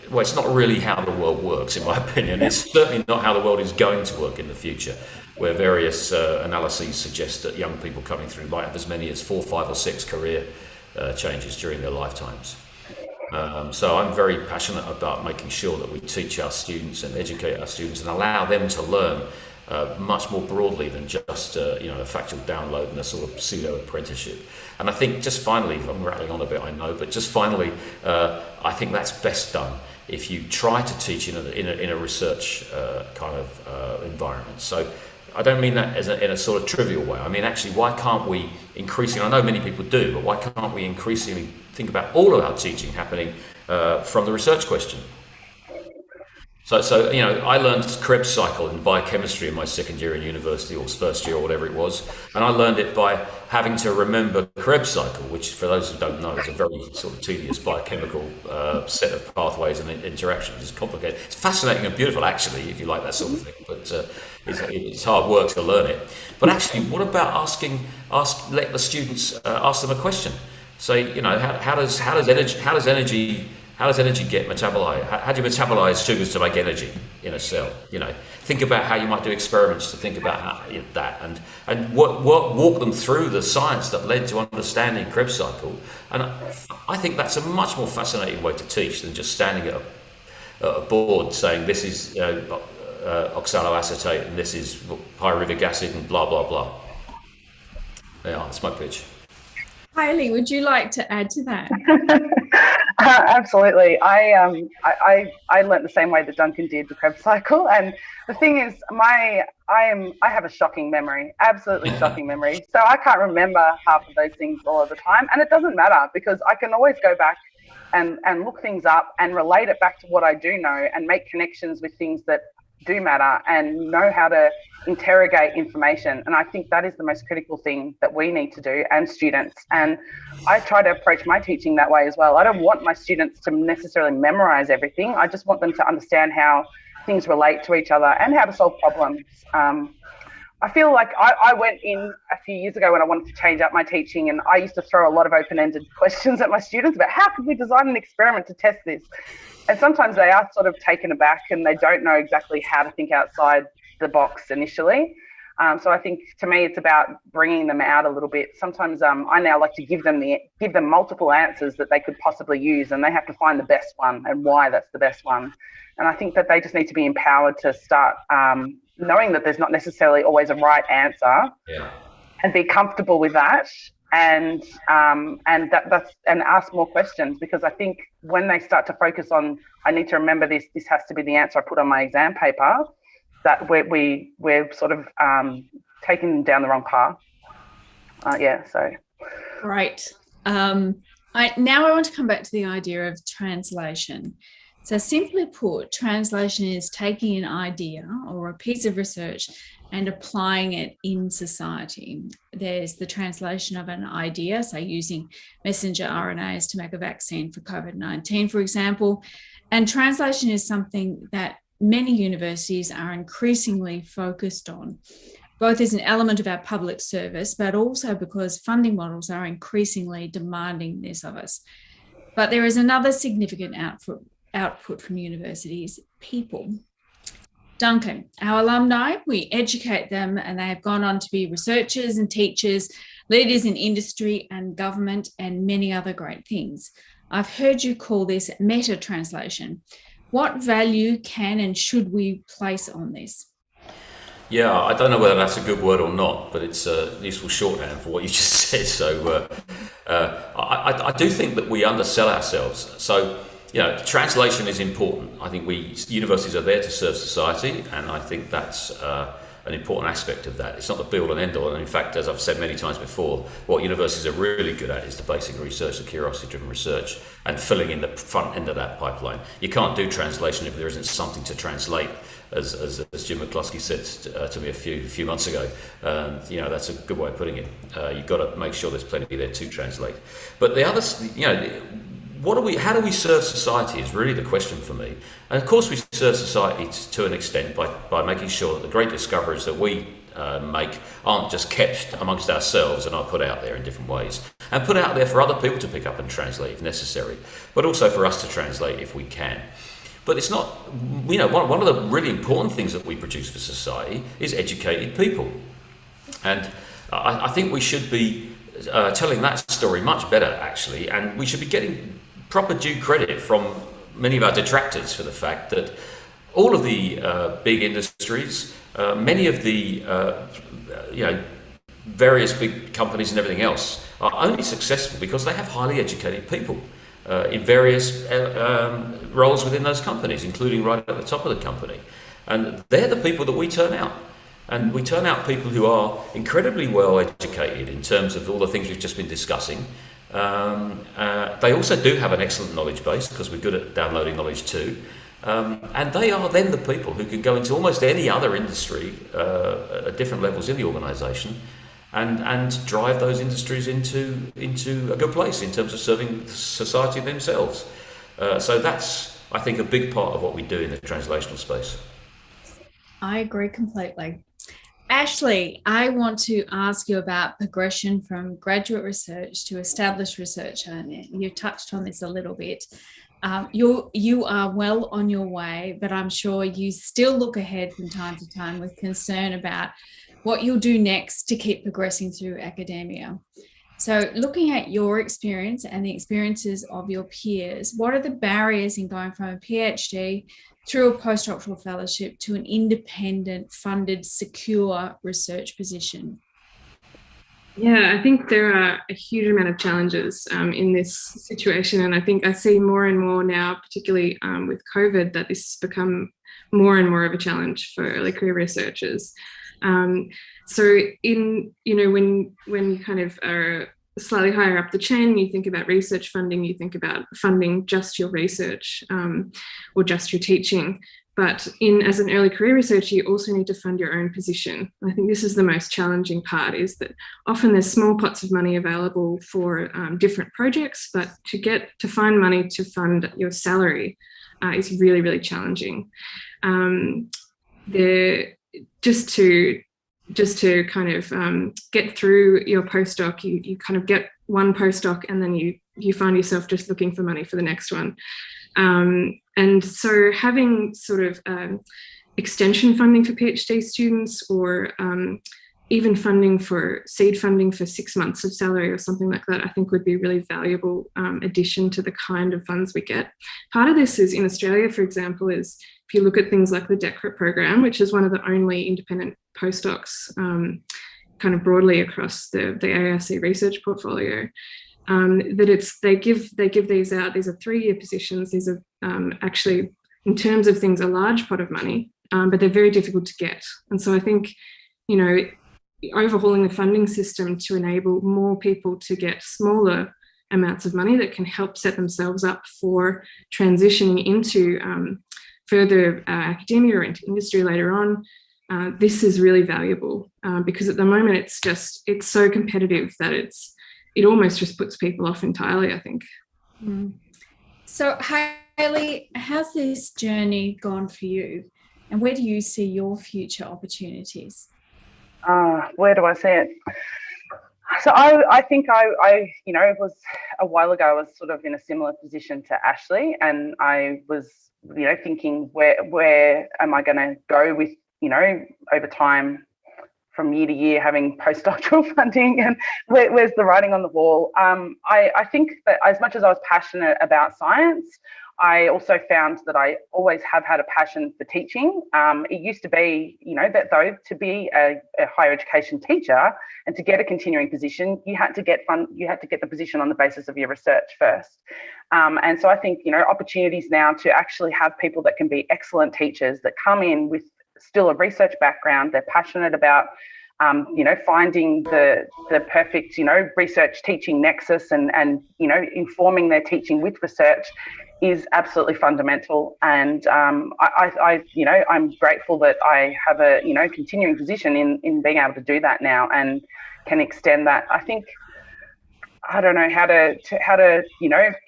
well, it's not really how the world works, in my opinion. It's certainly not how the world is going to work in the future, where various analyses suggest that young people coming through might have as many as 4, 5 or 6 career changes during their lifetimes. So I'm very passionate about making sure that we teach our students and educate our students and allow them to learn much more broadly than just a factual download and a sort of pseudo apprenticeship. And I think just finally, I'm rattling on a bit, I know, but just finally, I think that's best done if you try to teach in a research kind of environment. So I don't mean that in a sort of trivial way. I mean, actually, why can't we increasingly, I know many people do, but why can't we increasingly think about all of our teaching happening from the research question? So I learned Krebs cycle in biochemistry in my second year in university, or first year, or whatever it was, and I learned it by having to remember Krebs cycle, which, for those who don't know, is a very sort of tedious biochemical set of pathways and interactions. It's complicated. It's fascinating and beautiful, actually, if you like that sort of thing, but it's hard work to learn it. But actually, what about let the students ask them a question? Say, how does energy get metabolized? How do you metabolize sugars to make energy in a cell? Think about how you might do experiments to think about that, and walk them through the science that led to understanding Krebs cycle. And I think that's a much more fascinating way to teach than just standing at a board saying this is oxaloacetate and this is pyruvic acid and blah blah blah. Yeah, that's my pitch. Hayley, would you like to add to that? Absolutely. I learnt the same way that Duncan did, the Krebs cycle. And the thing is, I have a shocking memory, absolutely shocking memory. So I can't remember half of those things all of the time. And it doesn't matter, because I can always go back and look things up and relate it back to what I do know and make connections with things that do matter and know how to interrogate information. And I think that is the most critical thing that we need to do, and students. And I try to approach my teaching that way as well. I don't want my students to necessarily memorize everything. I just want them to understand how things relate to each other and how to solve problems. I feel like I went in a few years ago when I wanted to change up my teaching, and I used to throw a lot of open-ended questions at my students about how could we design an experiment to test this? And sometimes they are sort of taken aback and they don't know exactly how to think outside the box initially. So I think, to me, it's about bringing them out a little bit. Sometimes I now like to give them multiple answers that they could possibly use, and they have to find the best one and why that's the best one. And I think that they just need to be empowered to start knowing that there's not necessarily always a right answer, and be comfortable with that, and ask more questions. Because I think when they start to focus on, I need to remember this has to be the answer I put on my exam paper, that we're sort of taking them down the wrong path. So. Great. Now I want to come back to the idea of translation. So simply put, translation is taking an idea or a piece of research and applying it in society. There's the translation of an idea, so using messenger RNAs to make a vaccine for COVID-19, for example. And translation is something that many universities are increasingly focused on, both as an element of our public service, but also because funding models are increasingly demanding this of us. But there is another significant output from universities: people. Duncan, our alumni, we educate them, and they have gone on to be researchers and teachers, leaders in industry and government, and many other great things. I've heard you call this meta translation. What value can and should we place on this? Yeah, I don't know whether that's a good word or not, but it's a useful shorthand for what you just said. So I do think that we undersell ourselves. So, translation is important. I think universities are there to serve society, and I think that's an important aspect of that. It's not the be all and end all. And in fact, as I've said many times before, what universities are really good at is the basic research, the curiosity-driven research, and filling in the front end of that pipeline. You can't do translation if there isn't something to translate, as Jim McCluskey said to me a few months ago. That's a good way of putting it. You've got to make sure there's plenty there to translate. But the others, how do we serve society is really the question for me. And of course we serve society to an extent by making sure that the great discoveries that we make aren't just kept amongst ourselves and are put out there in different ways, and put out there for other people to pick up and translate if necessary, but also for us to translate if we can. But it's not, one of the really important things that we produce for society is educated people. And I think we should be telling that story much better, actually, and we should be getting proper due credit from many of our detractors for the fact that all of the big industries, many of the various big companies and everything else are only successful because they have highly educated people in various roles within those companies, including right at the top of the company. And they're the people that we turn out. And we turn out people who are incredibly well educated in terms of all the things we've just been discussing. They also do have an excellent knowledge base because we're good at downloading knowledge too. And they are then the people who can go into almost any other industry at different levels in the organisation and drive those industries into a good place in terms of serving society themselves. So that's, I think, a big part of what we do in the translational space. I agree completely. Ashley, I want to ask you about progression from graduate research to established research. And you touched on this a little bit. You are well on your way, but I'm sure you still look ahead from time to time with concern about what you'll do next to keep progressing through academia. So looking at your experience and the experiences of your peers, what are the barriers in going from a PhD through a postdoctoral fellowship to an independent, funded, secure research position? Yeah, I think there are a huge amount of challenges in this situation. And I think I see more and more now, particularly with COVID, that this has become more and more of a challenge for early career researchers. So when you kind of are slightly higher up the chain, you think about research funding, you think about funding just your research or just your teaching. But as an early career researcher, you also need to fund your own position. I think this is the most challenging part, is that often there's small pots of money available for different projects, but to find money to fund your salary is really, really challenging. Just to kind of get through your postdoc, you kind of get one postdoc and then you find yourself just looking for money for the next one. And so having sort of extension funding for PhD students, or even funding for seed funding for 6 months of salary or something like that, I think would be a really valuable addition to the kind of funds we get. Part of this is in Australia, for example, is if you look at things like the DECRA program, which is one of the only independent postdocs kind of broadly across the ARC research portfolio, they give these out. These are 3-year positions. These are actually, in terms of things, a large pot of money, but they're very difficult to get. And so I think, overhauling the funding system to enable more people to get smaller amounts of money that can help set themselves up for transitioning into further academia or into industry later on. This is really valuable because at the moment it's so competitive that it almost just puts people off entirely, I think. So Hayley, how's this journey gone for you, and where do you see your future opportunities? Where do I see it? So I think it was a while ago, I was sort of in a similar position to Ashley, and I was, thinking where am I going to go with, over time, from year to year, having postdoctoral funding, and where's the writing on the wall? I think that as much as I was passionate about science, I also found that I always have had a passion for teaching. It used to be, to be a higher education teacher and to get a continuing position, you had to get the position on the basis of your research first. And so I think, opportunities now to actually have people that can be excellent teachers that come in with still a research background, they're passionate about finding the perfect, research teaching nexus and informing their teaching with research is absolutely fundamental. And I'm grateful that I have a, continuing position in being able to do that now and can extend that. I think, I don't know how to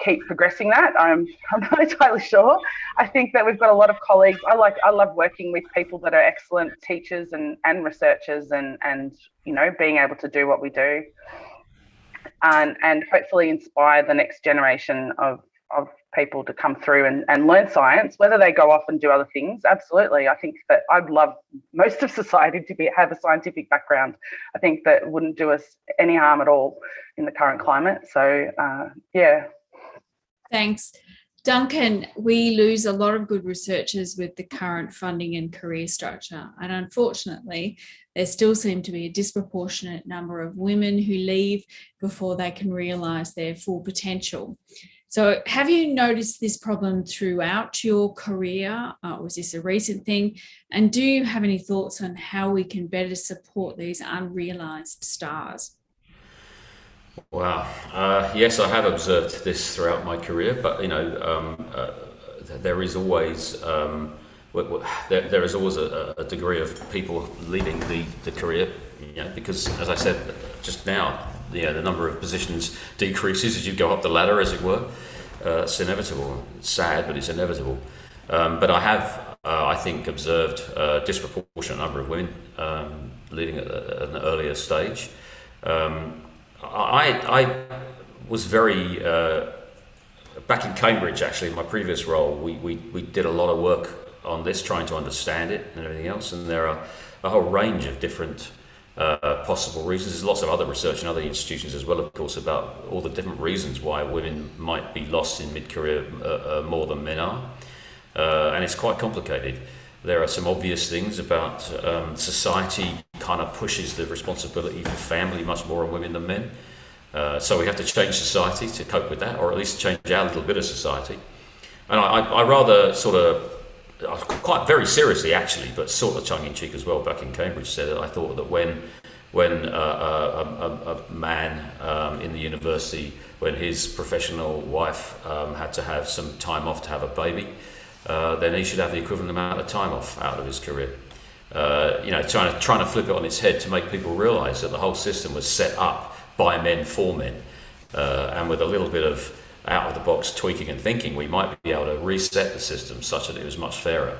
keep progressing that. I'm not entirely sure. I think that we've got a lot of colleagues. I love working with people that are excellent teachers and researchers and being able to do what we do and hopefully inspire the next generation of people to come through and learn science, whether they go off and do other things. Absolutely. I think that I'd love most of society to have a scientific background. I think that wouldn't do us any harm at all in the current climate. So, yeah. Thanks. Duncan, we lose a lot of good researchers with the current funding and career structure. And unfortunately, there still seem to be a disproportionate number of women who leave before they can realise their full potential. So have you noticed this problem throughout your career? Was this a recent thing? And do you have any thoughts on how we can better support these unrealised stars? Wow. Yes, I have observed this throughout my career, but there is always there is always a degree of people leaving the career, because as I said just now, the number of positions decreases as you go up the ladder, as it were. It's inevitable. It's sad, but it's inevitable. But I have, I think, observed a disproportionate number of women leaving at an earlier stage. I was very back in Cambridge, actually, in my previous role. We did a lot of work on this, trying to understand it and everything else. And there are a whole range of different possible reasons. There's lots of other research in other institutions as well, of course, about all the different reasons why women might be lost in mid-career more than men are. And it's quite complicated. There are some obvious things about society kind of pushes the responsibility for family much more on women than men. So we have to change society to cope with that, or at least change our little bit of society. And I rather sort of, quite very seriously actually, but sort of tongue-in-cheek as well, back in Cambridge, said that I thought that when a man in the university, when his professional wife had to have some time off to have a baby, then he should have the equivalent amount of time off out of his career. Trying to flip it on its head to make people realise that the whole system was set up by men for men, and with a little bit of out-of-the-box tweaking and thinking, we might be able to reset the system such that it was much fairer.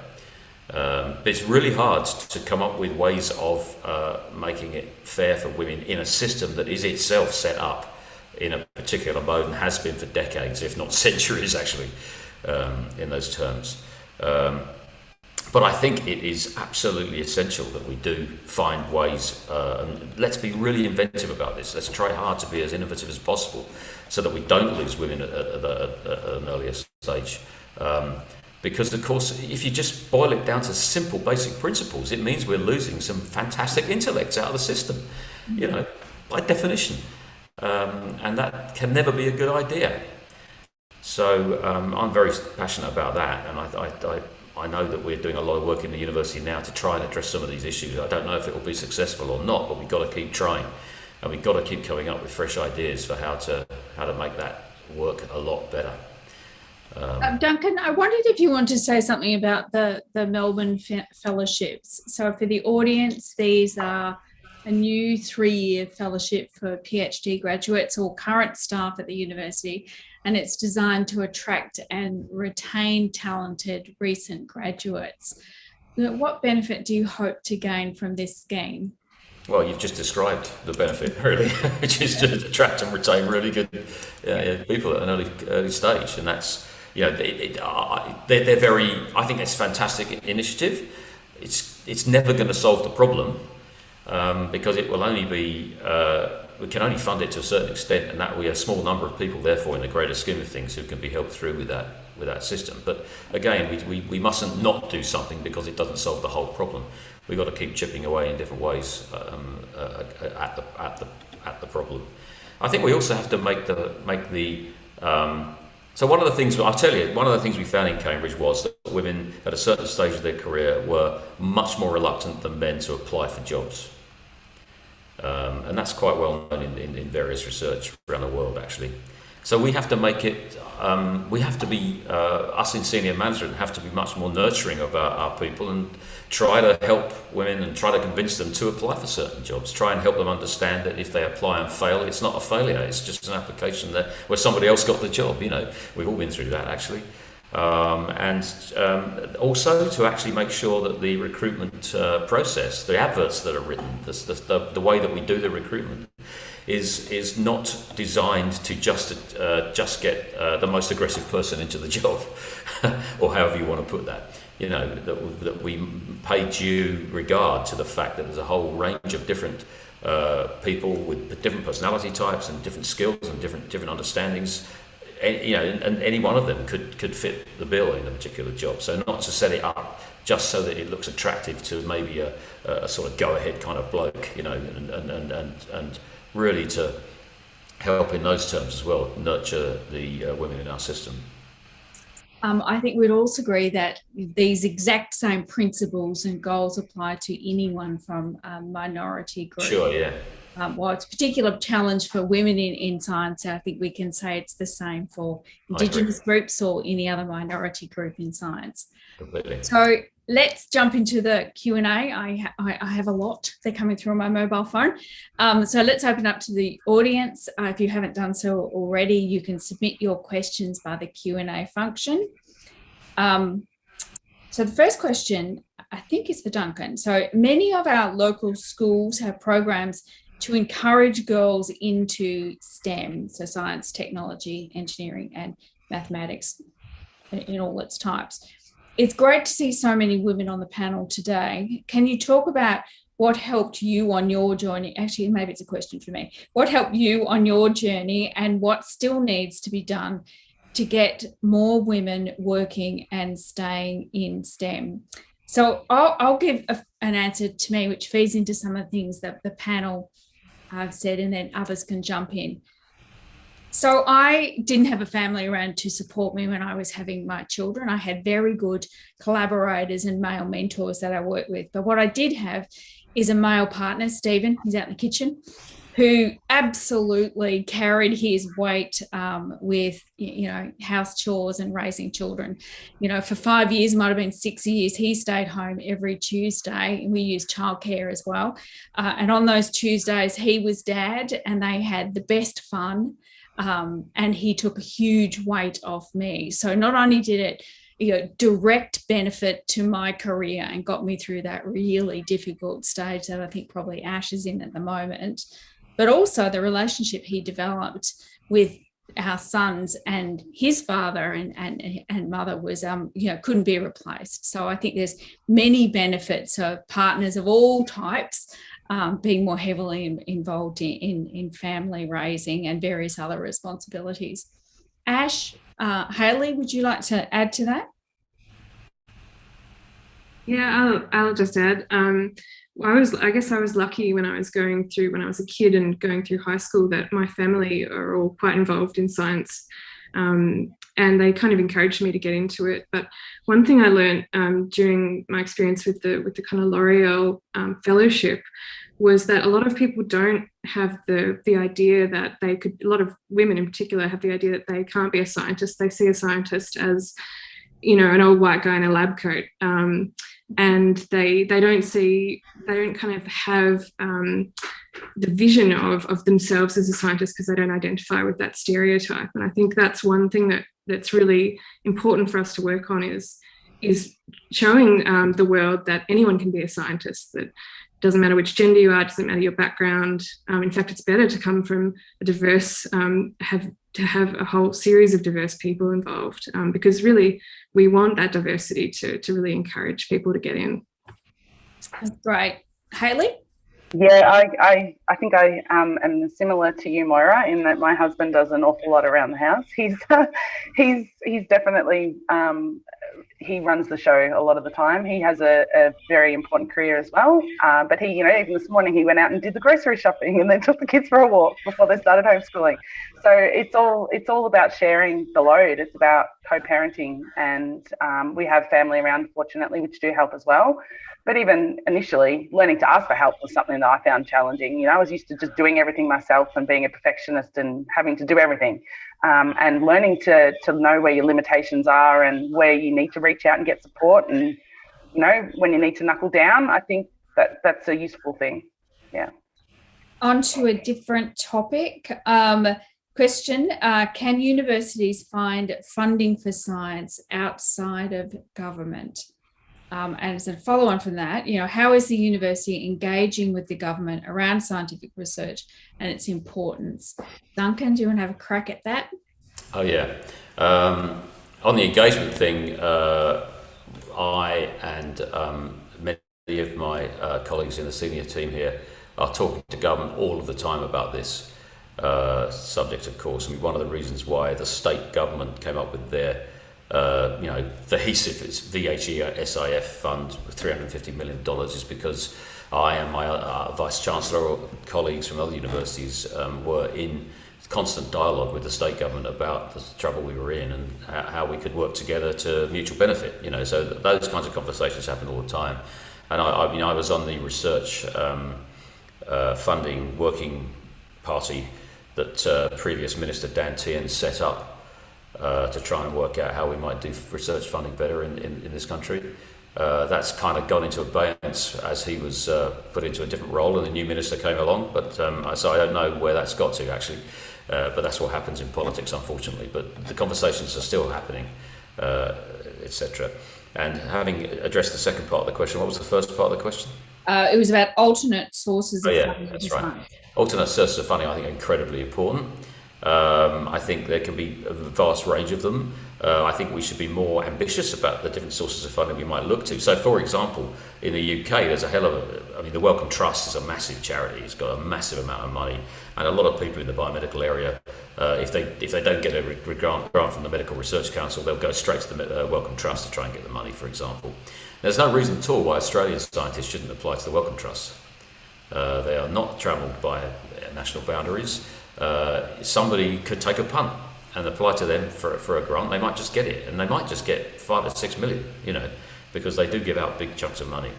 But it's really hard to come up with ways of making it fair for women in a system that is itself set up in a particular mode and has been for decades, if not centuries, actually, in those terms. But I think it is absolutely essential that we do find ways, and let's be really inventive about this. Let's try hard to be as innovative as possible so that we don't lose women at an earlier stage. Because, of course, if you just boil it down to simple, basic principles, it means we're losing some fantastic intellects out of the system, by definition. And that can never be a good idea. So I'm very passionate about that, and I know that we're doing a lot of work in the university now to try and address some of these issues. I don't know if it will be successful or not, but we've got to keep trying, and we've got to keep coming up with fresh ideas for how to make that work a lot better. Duncan, I wondered if you want to say something about the Melbourne Fellowships. So for the audience, these are a new 3-year fellowship for PhD graduates or current staff at the university, and it's designed to attract and retain talented recent graduates. What benefit do you hope to gain from this scheme? Well, you've just described the benefit, really, which is to attract and retain really good people at an early stage, and that's they're very. I think it's a fantastic initiative. It's never going to solve the problem because it will only be. We can only fund it to a certain extent, and that will be a small number of people, therefore, in the greater scheme of things, who can be helped through with that system. But again, we mustn't not do something because it doesn't solve the whole problem. We've got to keep chipping away in different ways at the problem. I think we also have to make the. So one of the things we found in Cambridge was that women at a certain stage of their career were much more reluctant than men to apply for jobs. And that's quite well known in various research around the world, actually. So we have to make it, we have to be, us in senior management have to be much more nurturing of our people and try to help women and try to convince them to apply for certain jobs. Try and help them understand that if they apply and fail, it's not a failure, it's just an application where somebody else got the job. We've all been through that, actually. And also to actually make sure that the recruitment process, the adverts that are written, the way that we do the recruitment is not designed to just get the most aggressive person into the job, or however you want to put that. That we pay due regard to the fact that there's a whole range of different people with different personality types and different skills and different understandings. And any one of them could fit the bill in a particular job. So not to set it up just so that it looks attractive to maybe a sort of go-ahead kind of bloke, and really to help in those terms as well, nurture the women in our system. I think we'd also agree that these exact same principles and goals apply to anyone from a minority group. Sure, yeah. While it's a particular challenge for women in science, I think we can say it's the same for Indigenous groups or any other minority group in science. Completely. So let's jump into the Q&A. I have a lot. They're coming through on my mobile phone. So let's open up to the audience. If you haven't done so already, you can submit your questions by the Q&A function. So the first question, I think, is for Duncan. So many of our local schools have programs to encourage girls into STEM, so science, technology, engineering, and mathematics in all its types. It's great to see so many women on the panel today. Can you talk about what helped you on your journey? Actually, maybe it's a question for me. What helped you on your journey and what still needs to be done to get more women working and staying in STEM? So I'll give an answer to me, which feeds into some of the things that the panel have said, and then others can jump in. So I didn't have a family around to support me when I was having my children. I had very good collaborators and male mentors that I worked with. But what I did have is a male partner, Stephen, he's out in the kitchen, who absolutely carried his weight with, house chores and raising children. For 5 years, might have been 6 years, he stayed home every Tuesday. We used childcare as well. And on those Tuesdays, he was dad, and they had the best fun. And he took a huge weight off me. So not only did it direct benefit to my career and got me through that really difficult stage that I think probably Ash is in at the moment, but also the relationship he developed with our sons and his father and mother was, couldn't be replaced. So I think there's many benefits of partners of all types being more heavily involved in family raising and various other responsibilities. Ash, Hayley, would you like to add to that? Yeah, I'll just add. I guess I was lucky when I was a kid and going through high school, that my family are all quite involved in science, and they kind of encouraged me to get into it. But one thing I learned during my experience with the kind of L'Oreal fellowship was that a lot of people don't have the idea that they could. A lot of women in particular have the idea that they can't be a scientist. They see a scientist as, an old white guy in a lab coat. And they don't kind of have the vision of themselves as a scientist, because they don't identify with that stereotype. And I think that's one thing that's really important for us to work on is showing the world that anyone can be a scientist, that doesn't matter which gender you are, doesn't matter your background. In fact, it's better to come from a diverse, have a whole series of diverse people involved, because really we want that diversity to really encourage people to get in. That's great. Hayley? Yeah, I think I am similar to you, Moira, in that my husband does an awful lot around the house. He's definitely he runs the show a lot of the time. He has a very important career as well. But he, even this morning he went out and did the grocery shopping and then took the kids for a walk before they started homeschooling. So it's all about sharing the load. It's about co-parenting, and we have family around, fortunately, which do help as well. But even initially, learning to ask for help was something that I found challenging. I was used to just doing everything myself and being a perfectionist and having to do everything. And learning to know where your limitations are and where you need to reach out and get support, and, when you need to knuckle down, I think that's a useful thing. Yeah. On to a different topic. Question, can universities find funding for science outside of government? And as a follow-on from that, how is the university engaging with the government around scientific research and its importance? Duncan, do you want to have a crack at that? Oh, yeah. On the engagement thing, I and many of my colleagues in the senior team here are talking to government all of the time about this subject, of course. I mean, one of the reasons why the state government came up with their the HESIF, it's VHESIF fund of $350 million, is because I and my Vice Chancellor colleagues from other universities were in constant dialogue with the state government about the trouble we were in and how we could work together to mutual benefit. So those kinds of conversations happen all the time. And I was on the research funding working party that previous Minister Dan Tehan set up to try and work out how we might do research funding better in this country. That's kind of gone into abeyance as he was put into a different role and a new minister came along. But so I don't know where that's got to actually. But that's what happens in politics, unfortunately. But the conversations are still happening, etc. And having addressed the second part of the question, what was the first part of the question? It was about alternate sources of funding. That's right. Alternate sources of funding, I think, are incredibly important. I think there can be a vast range of them. I think we should be more ambitious about the different sources of funding we might look to. So, for example, in the UK, there's the Wellcome Trust is a massive charity. It's got a massive amount of money, and a lot of people in the biomedical area If they don't get a grant from the Medical Research Council, they'll go straight to the Wellcome Trust to try and get the money, for example. There's no reason at all why Australian scientists shouldn't apply to the Wellcome Trust. They are not trammelled by national boundaries. Somebody could take a punt and apply to them for a grant. They might just get it, and they might just get 5 or 6 million, because they do give out big chunks of money.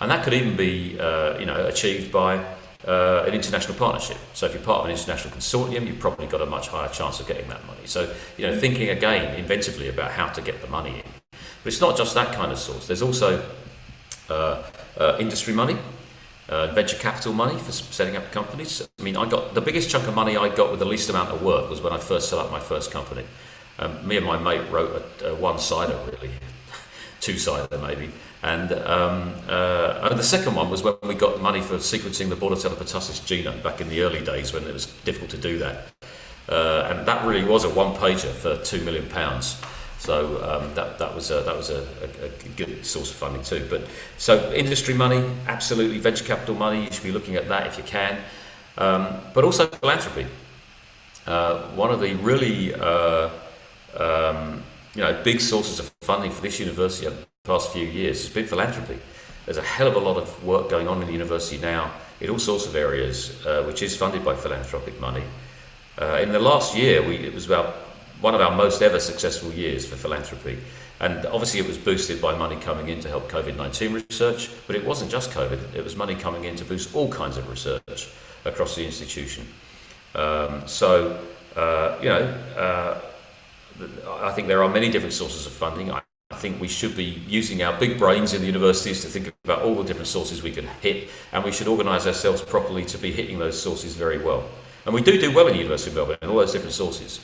And that could even be, achieved by an international partnership. So if you're part of an international consortium, you've probably got a much higher chance of getting that money. So, thinking again inventively about how to get the money in. But it's not just that kind of source. There's also industry money, venture capital money for setting up companies. I mean, I got the biggest chunk of money I got with the least amount of work was when I first set up my first company. Me and my mate wrote a one-sider, really, two-sider maybe. And the second one was when we got money for sequencing the Bordetella pertussis genome back in the early days when it was difficult to do that. And that really was a one-pager for £2 million. So that was a good source of funding too. But so industry money, absolutely, venture capital money. You should be looking at that if you can. But also philanthropy. One of the really big sources of funding for this university over the past few years has been philanthropy. There's a hell of a lot of work going on in the university now in all sorts of areas, which is funded by philanthropic money. In the last year, it was about one of our most ever successful years for philanthropy. And obviously it was boosted by money coming in to help COVID-19 research, but it wasn't just COVID, it was money coming in to boost all kinds of research across the institution. I think there are many different sources of funding. I think we should be using our big brains in the universities to think about all the different sources we can hit, and we should organise ourselves properly to be hitting those sources very well. And we do well in the University of Melbourne in all those different sources.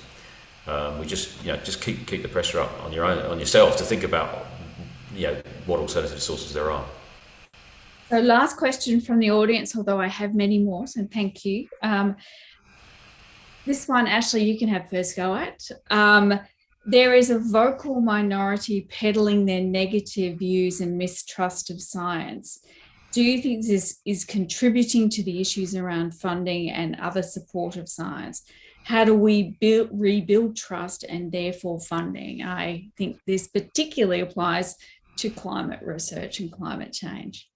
We just keep the pressure up on yourself to think about what alternative sources there are. So last question from the audience, although I have many more, so thank you. This one, Ashley, you can have first go at. There is a vocal minority peddling their negative views and mistrust of science. Do you think this is contributing to the issues around funding and other support of science? How do we rebuild trust and therefore funding? I think this particularly applies to climate research and climate change.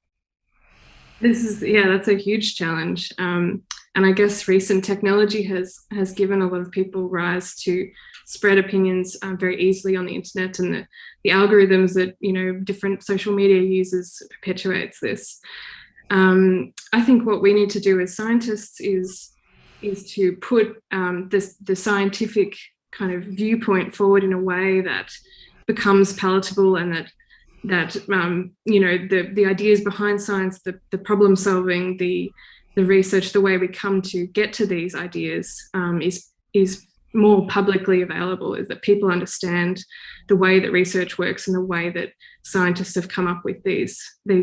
That's a huge challenge. And I guess recent technology has given a lot of people rise to spread opinions very easily on the internet, and the algorithms that different social media users perpetuates this. I think what we need to do as scientists is to put the scientific kind of viewpoint forward in a way that becomes palatable, and that the ideas behind science, the problem solving, the research, the way we come to get to these ideas is more publicly available, is that people understand the way that research works and the way that scientists have come up with these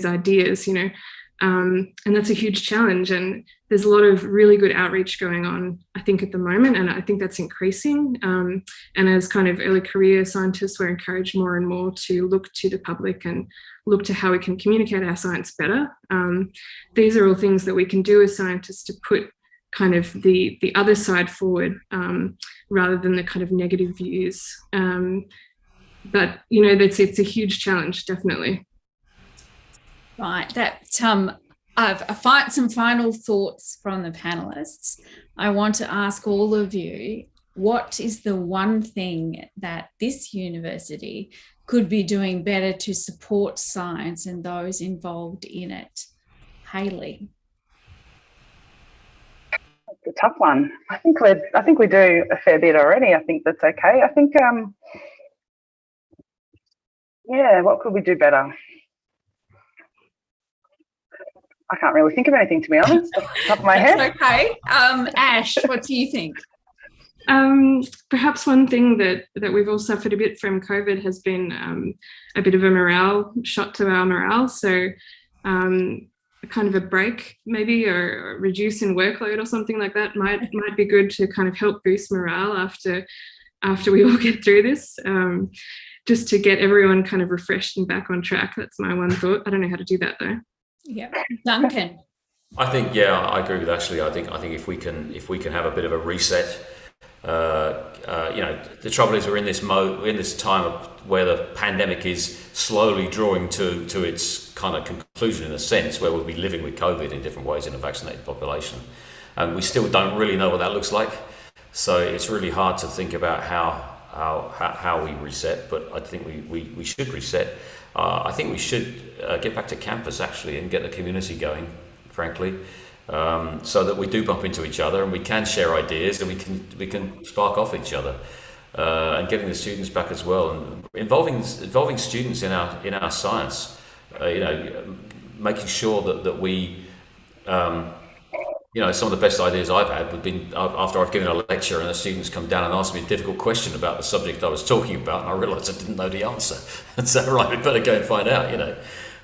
ideas, and that's a huge challenge. And there's a lot of really good outreach going on, I think, at the moment, and I think that's increasing. And as kind of early career scientists, we're encouraged more and more to look to the public and look to how we can communicate our science better. These are all things that we can do as scientists to put kind of the other side forward, rather than the kind of negative views. But it's a huge challenge, definitely. Right, I've some final thoughts from the panelists. I want to ask all of you, what is the one thing that this university could be doing better to support science and those involved in it? Hayley. It's a tough one. I think we do a fair bit already. I think that's okay. I think what could we do better? I can't really think of anything, to be honest, off the top of my head. Okay. Ash, what do you think? Perhaps one thing that we've all suffered a bit from COVID has been a bit of a morale shot to our morale. So kind of a break maybe, or reduce in workload or something like that might be good to kind of help boost morale after we all get through this, just to get everyone kind of refreshed and back on track. That's my one thought. I don't know how to do that though. Yeah, Duncan. I think I agree with Ashley. I think if we can have a bit of a reset, The trouble is we're in this time where the pandemic is slowly drawing to its kind of conclusion, in a sense, where we'll be living with COVID in different ways in a vaccinated population, and we still don't really know what that looks like. So it's really hard to think about how we reset, but I think we should reset. I think we should get back to campus actually and get the community going, frankly, so that we do bump into each other and we can share ideas and we can spark off each other, and getting the students back as well, and involving students in our science. Making sure that we. Some of the best ideas I've had would be after I've given a lecture and the students come down and ask me a difficult question about the subject I was talking about, and I realised I didn't know the answer. And so, right, we better go and find out.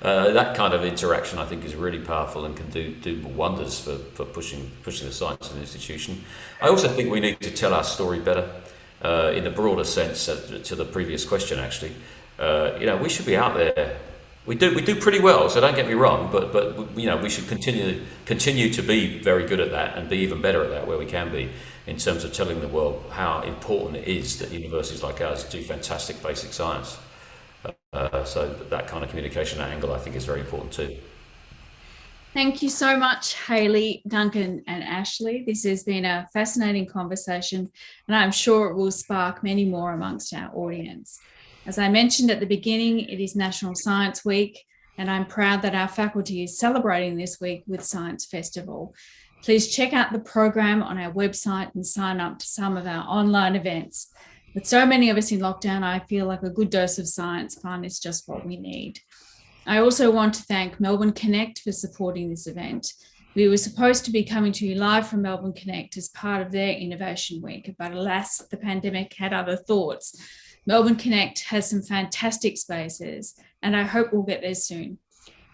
That kind of interaction I think is really powerful and can do wonders for pushing the science in the institution. I also think we need to tell our story better, in the broader sense, to the previous question actually. We should be out there. We do pretty well, so don't get me wrong, but we should continue to be very good at that and be even better at that where we can be, in terms of telling the world how important it is that universities like ours do fantastic basic science. So that kind of communication angle I think is very important too. Thank you so much, Hayley, Duncan and Ashley. This has been a fascinating conversation, and I'm sure it will spark many more amongst our audience. As I mentioned at the beginning, it is National Science Week, and I'm proud that our faculty is celebrating this week with Science Festival. Please check out the program on our website and sign up to some of our online events. With so many of us in lockdown, I feel like a good dose of science fun is just what we need. I also want to thank Melbourne Connect for supporting this event. We were supposed to be coming to you live from Melbourne Connect as part of their Innovation Week, but alas, the pandemic had other thoughts. Melbourne Connect has some fantastic spaces, and I hope we'll get there soon.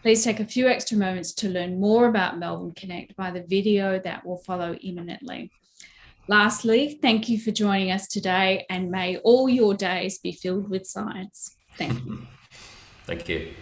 Please take a few extra moments to learn more about Melbourne Connect by the video that will follow imminently. Lastly, thank you for joining us today, and may all your days be filled with science. Thank you. Thank you.